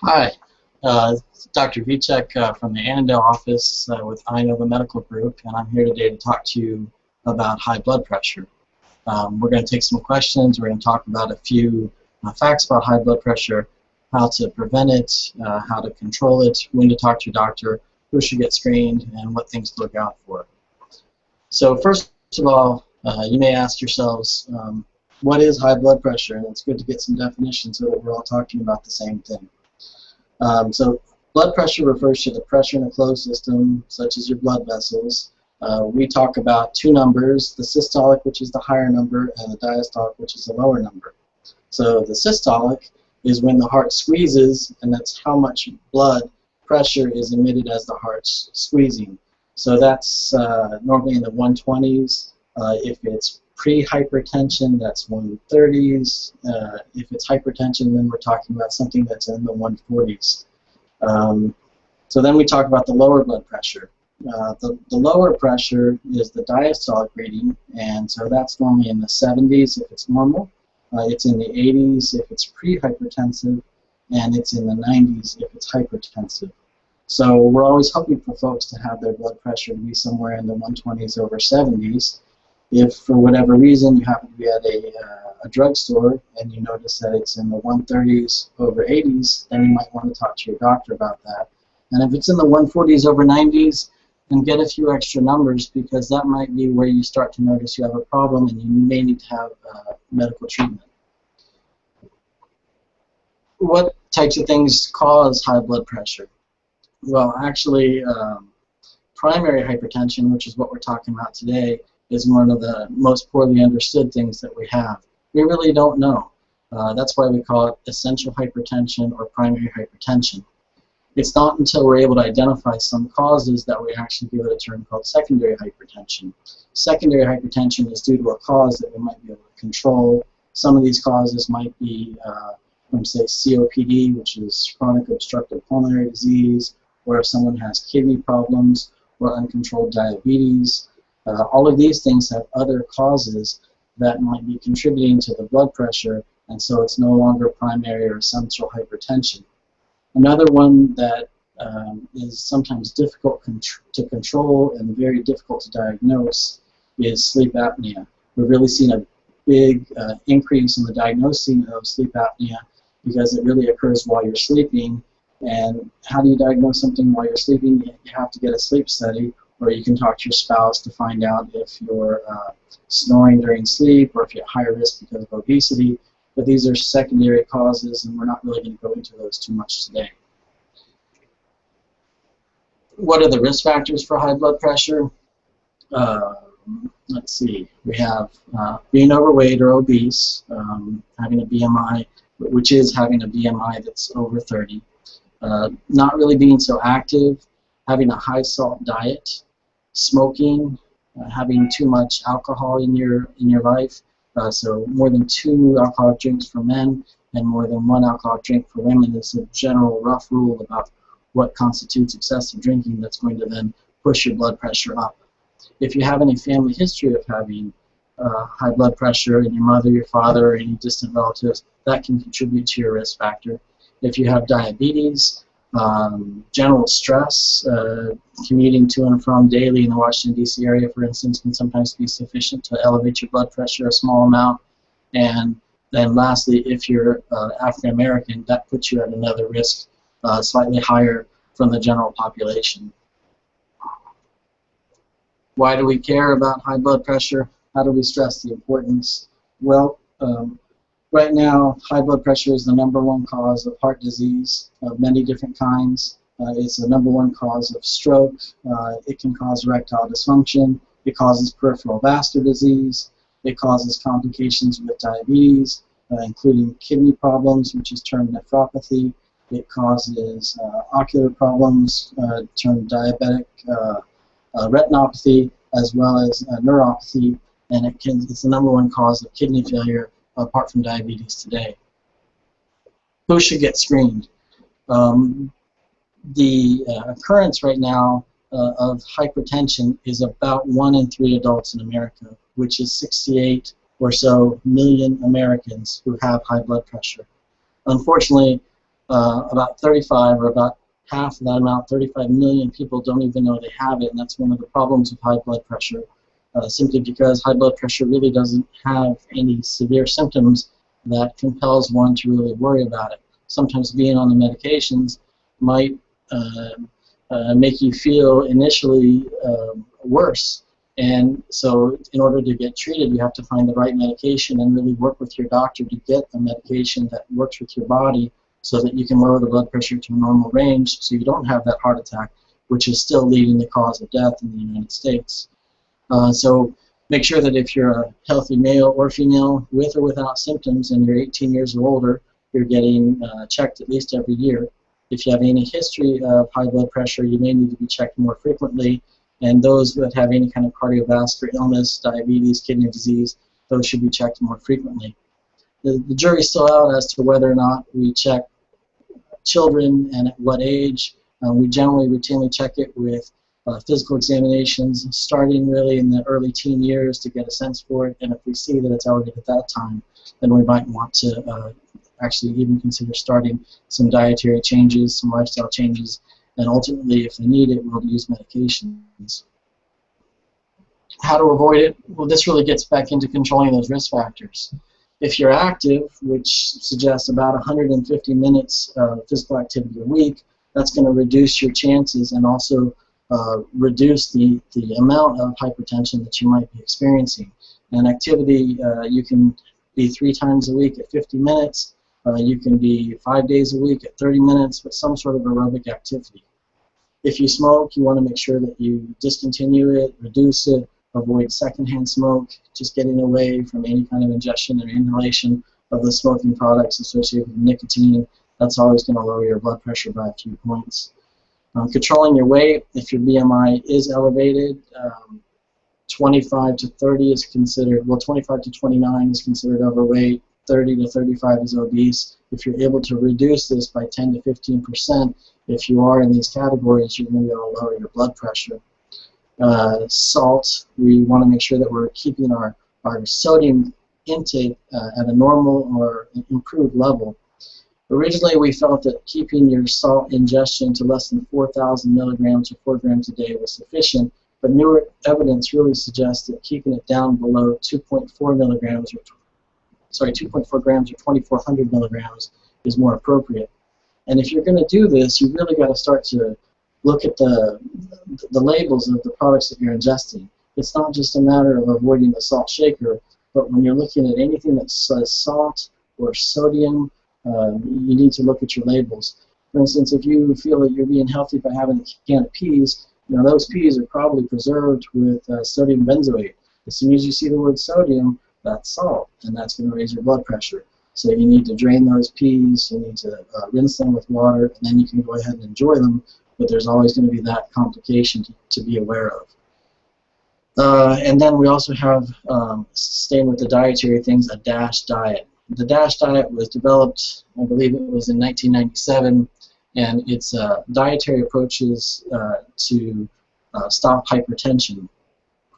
Hi, Dr. Vicek from the Annandale office with Inova Medical Group, and I'm here today to talk to you about high blood pressure. We're going to take some questions. We're going to talk about a few facts about high blood pressure, how to prevent it, how to control it, when to talk to your doctor, who should get screened, and what things to look out for. So first of all, you may ask yourselves, what is high blood pressure? And it's good to get some definitions so that we're all talking about the same thing. So blood pressure refers to the pressure in a closed system, such as your blood vessels. We talk about two numbers, the systolic, which is the higher number, and the diastolic, which is the lower number. So the systolic is when the heart squeezes, and that's how much blood pressure is emitted as the heart's squeezing. So that's normally in the 120s. If it's pre-hypertension, that's 130s. If it's hypertension, then we're talking about something that's in the 140s. So then we talk about the lower blood pressure. The lower pressure is the diastolic reading, and so that's normally in the 70s if it's normal. It's in the 80s if it's pre-hypertensive, and it's in the 90s if it's hypertensive. So we're always hoping for folks to have their blood pressure to be somewhere in the 120s over 70s. If for whatever reason you happen to be at a drugstore and you notice that it's in the 130s over 80s, then you might want to talk to your doctor about that. And if it's in the 140s over 90s, then get a few extra numbers, because that might be where you start to notice you have a problem and you may need to have medical treatment. What types of things cause high blood pressure? Well, actually, primary hypertension, which is what we're talking about today, is one of the most poorly understood things that we have. We really don't know. That's why we call it essential hypertension or primary hypertension. It's not until we're able to identify some causes that we actually give it a term called secondary hypertension. Secondary hypertension is due to a cause that we might be able to control. Some of these causes might be from, say, COPD, which is chronic obstructive pulmonary disease, or if someone has kidney problems or uncontrolled diabetes. All of these things have other causes that might be contributing to the blood pressure, and so it's no longer primary or essential hypertension. Another one that is sometimes difficult to control and very difficult to diagnose is sleep apnea. We've really seen a big increase in the diagnosing of sleep apnea because it really occurs while you're sleeping. And how do you diagnose something while you're sleeping? You have to get a sleep study, or you can talk to your spouse to find out if you're snoring during sleep or if you're at higher risk because of obesity. But these are secondary causes, and we're not really going to go into those too much today. What are the risk factors for high blood pressure? Let's see. We have being overweight or obese, having a BMI, which is having a BMI that's over 30, not really being so active, having a high salt diet, smoking, having too much alcohol in your life, so more than 2 alcoholic drinks for men and more than 1 alcoholic drink for women is a general rough rule about what constitutes excessive drinking that's going to then push your blood pressure up. If you have any family history of having high blood pressure in your mother, your father, or any distant relatives, that can contribute to your risk factor. If you have diabetes, general stress, commuting to and from daily in the Washington, D.C. area, for instance, can sometimes be sufficient to elevate your blood pressure a small amount. And then lastly, if you're African American, that puts you at another risk, slightly higher from the general population. Why do we care about high blood pressure? How do we stress the importance? Well, right now, high blood pressure is the #1 cause of heart disease of many different kinds. It's the #1 cause of stroke. It can cause erectile dysfunction. It causes peripheral vascular disease. It causes complications with diabetes, including kidney problems, which is termed nephropathy. It causes ocular problems, termed diabetic retinopathy, as well as neuropathy, and it's the #1 cause of kidney failure apart from diabetes today. Who should get screened? The occurrence right now of hypertension is about 1 in 3 adults in America, which is 68 or so million Americans who have high blood pressure. Unfortunately, about 35, or about half of that amount, 35 million people don't even know they have it, and that's one of the problems with high blood pressure, simply because high blood pressure really doesn't have any severe symptoms that compels one to really worry about it. Sometimes being on the medications might make you feel initially worse, and so in order to get treated, you have to find the right medication and really work with your doctor to get a medication that works with your body so that you can lower the blood pressure to a normal range so you don't have that heart attack, which is still leading the cause of death in the United States. So make sure that if you're a healthy male or female with or without symptoms and you're 18 years or older, you're getting checked at least every year. If you have any history of high blood pressure, you may need to be checked more frequently, and those that have any kind of cardiovascular illness, diabetes, kidney disease, those should be checked more frequently. The jury's still out as to whether or not we check children and at what age. We generally routinely check it with physical examinations, starting really in the early teen years to get a sense for it, and if we see that it's elevated at that time, then we might want to actually even consider starting some dietary changes, some lifestyle changes, and ultimately, if they need it, we'll use medications. How to avoid it? Well, this really gets back into controlling those risk factors. If you're active, which suggests about 150 minutes of physical activity a week, that's going to reduce your chances and also reduce the amount of hypertension that you might be experiencing. And activity, you can be 3 times a week at 50 minutes. You can be 5 days a week at 30 minutes, but some sort of aerobic activity. If you smoke, you want to make sure that you discontinue it, reduce it, avoid secondhand smoke, just getting away from any kind of ingestion or inhalation of the smoking products associated with nicotine. That's always going to lower your blood pressure by a few points. Controlling your weight, if your BMI is elevated, 25 to 30 is considered, well, 25 to 29 is considered overweight, 30 to 35 is obese. If you're able to reduce this by 10 to 15%, if you are in these categories, you're going to be able to lower your blood pressure. Salt, we want to make sure that we're keeping our sodium intake at a normal or improved level. Originally, we felt that keeping your salt ingestion to less than 4,000 milligrams or 4 grams a day was sufficient, but newer evidence really suggests that keeping it down below 2.4 milligrams, or 2.4 grams or 2,400 milligrams is more appropriate. And if you're going to do this, you really got to start to look at the labels of the products that you're ingesting. It's not just a matter of avoiding the salt shaker, but when you're looking at anything that says salt or sodium, you need to look at your labels. For instance, if you feel that you're being healthy by having a can of peas, those peas are probably preserved with sodium benzoate. As soon as you see the word sodium, that's salt, and that's going to raise your blood pressure. So you need to drain those peas, you need to rinse them with water, and then you can go ahead and enjoy them, but there's always going to be that complication to be aware of. And then we also have, staying with the dietary things, a DASH diet. The DASH diet was developed, I believe it was in 1997, and it's dietary approaches to stop hypertension.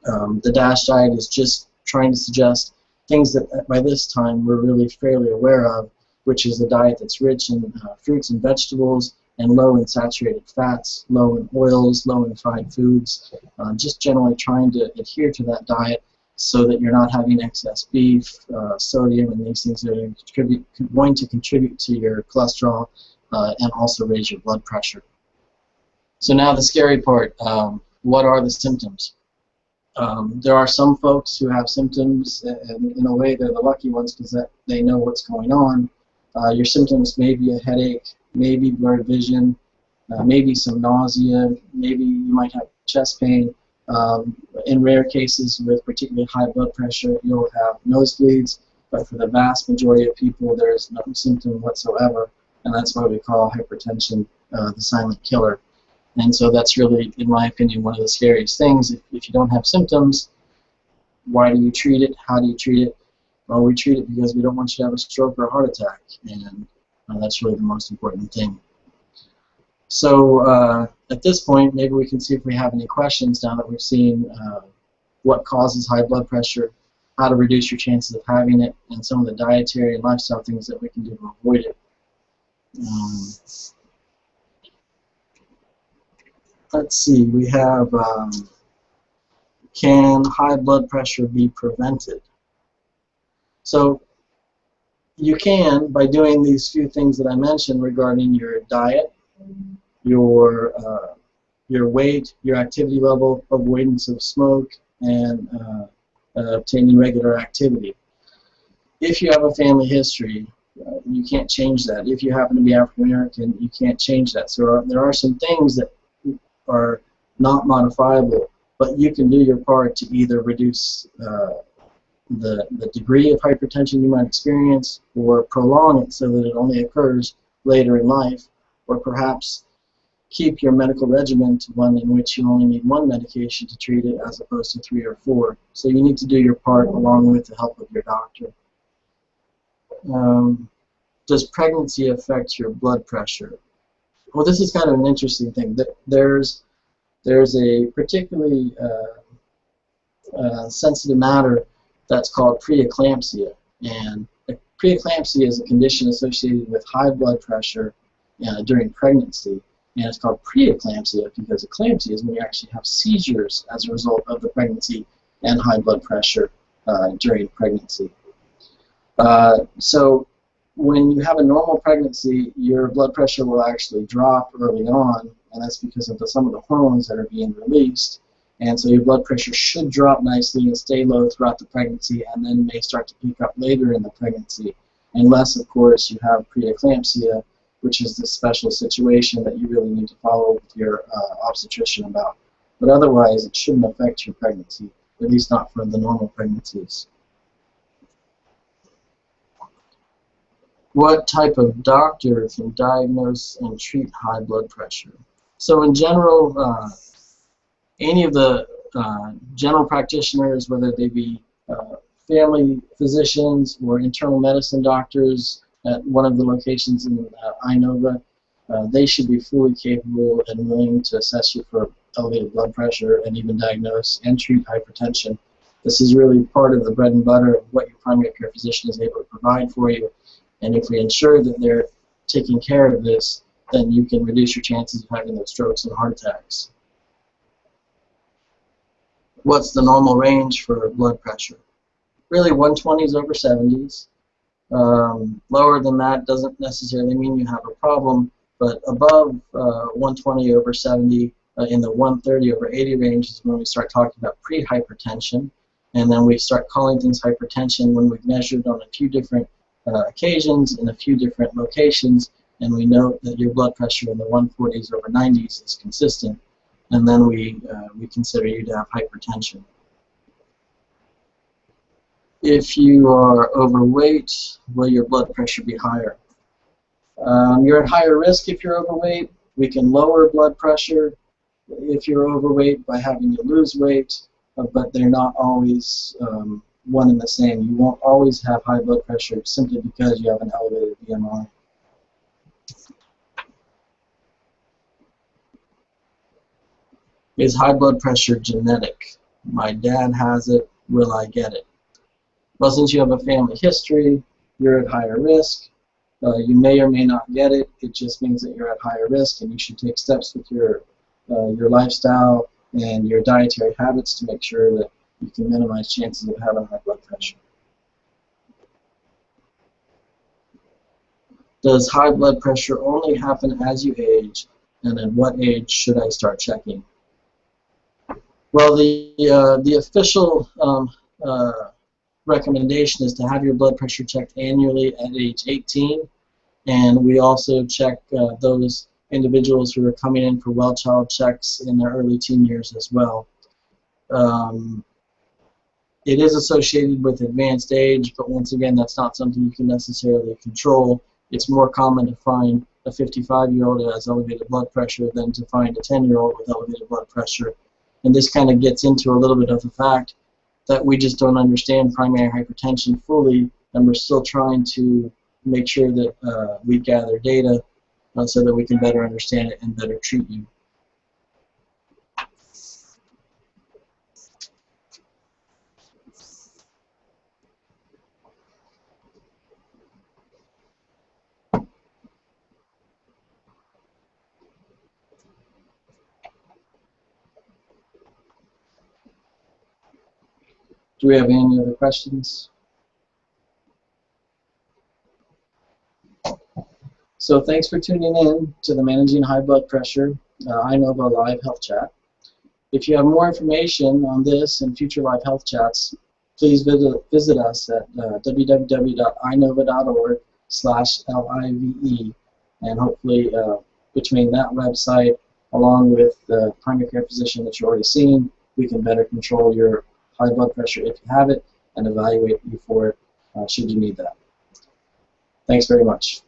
The DASH diet is just trying to suggest things that by this time we're really fairly aware of, which is a diet that's rich in fruits and vegetables and low in saturated fats, low in oils, low in fried foods, just generally trying to adhere to that diet so that you're not having excess beef, sodium, and these things that are going to contribute to your cholesterol and also raise your blood pressure. So now the scary part, what are the symptoms? There are some folks who have symptoms, and in a way they're the lucky ones because they know what's going on. Your symptoms may be a headache, maybe blurred vision, maybe some nausea, maybe you might have chest pain. In rare cases with particularly high blood pressure, you'll have nosebleeds, but for the vast majority of people there is no symptom whatsoever, and that's why we call hypertension the silent killer. And so that's really, in my opinion, one of the scariest things. If you don't have symptoms, why do you treat it? How do you treat it? Well, we treat it because we don't want you to have a stroke or a heart attack, and that's really the most important thing. So at this point, maybe we can see if we have any questions now that we've seen what causes high blood pressure, how to reduce your chances of having it, and some of the dietary and lifestyle things that we can do to avoid it. Um, let's see, we have can high blood pressure be prevented? So you can by doing these few things that I mentioned regarding your diet, your your weight, your activity level, avoidance of smoke, and obtaining regular activity. If you have a family history, you can't change that. If you happen to be African American, you can't change that. So there are some things that are not modifiable, but you can do your part to either reduce the degree of hypertension you might experience, or prolong it so that it only occurs later in life, or perhaps keep your medical regimen to one in which you only need one medication to treat it as opposed to 3 or 4. So you need to do your part along with the help of your doctor. Does pregnancy affect your blood pressure? Well, this is kind of an interesting thing. There's a particularly sensitive matter that's called preeclampsia, and preeclampsia is a condition associated with high blood pressure during pregnancy, and it's called preeclampsia because eclampsia is when you actually have seizures as a result of the pregnancy and high blood pressure during pregnancy. So when you have a normal pregnancy, your blood pressure will actually drop early on, and that's because of some of the hormones that are being released. And so your blood pressure should drop nicely and stay low throughout the pregnancy, and then may start to peak up later in the pregnancy, unless, of course, you have preeclampsia, which is this special situation that you really need to follow with your obstetrician about. But otherwise, it shouldn't affect your pregnancy, at least not for the normal pregnancies. What type of doctor can diagnose and treat high blood pressure? So in general, any of the general practitioners, whether they be family physicians or internal medicine doctors at one of the locations in Inova, they should be fully capable and willing to assess you for elevated blood pressure and even diagnose and treat hypertension. This is really part of the bread and butter of what your primary care physician is able to provide for you. And if we ensure that they're taking care of this, then you can reduce your chances of having those strokes and heart attacks. What's the normal range for blood pressure? Really, 120s over 70s. Lower than that doesn't necessarily mean you have a problem, but above 120 over 70, in the 130 over 80 range is when we start talking about pre-hypertension, and then we start calling things hypertension when we've measured on a few different occasions in a few different locations, and we note that your blood pressure in the 140s over 90s is consistent, and then we consider you to have hypertension. If you are overweight, will your blood pressure be higher? You're at higher risk if you're overweight. We can lower blood pressure if you're overweight by having you lose weight, but they're not always one and the same. You won't always have high blood pressure simply because you have an elevated BMI. Is high blood pressure genetic? My dad has it. Will I get it? Well, since you have a family history, you're at higher risk. You may or may not get it. It just means that you're at higher risk, and you should take steps with your lifestyle and your dietary habits to make sure that you can minimize chances of having high blood pressure. Does high blood pressure only happen as you age, and at what age should I start checking? Well, the official recommendation is to have your blood pressure checked annually at age 18, and we also check those individuals who are coming in for well child checks in their early teen years as well. It is associated with advanced age, but once again, that's not something you can necessarily control. It's more common to find a 55-year-old who has elevated blood pressure than to find a 10-year-old with elevated blood pressure. And this kind of gets into a little bit of the fact that we just don't understand primary hypertension fully, and we're still trying to make sure that we gather data so that we can better understand it and better treat you. Do we have any other questions? So thanks for tuning in to the Managing High Blood Pressure Inova Live Health Chat. If you have more information on this and future live health chats, please visit us at www.inova.org/LIVE, and hopefully between that website along with the primary care physician that you're already seeing, we can better control your high blood pressure if you have it and evaluate you for it should you need that. Thanks very much.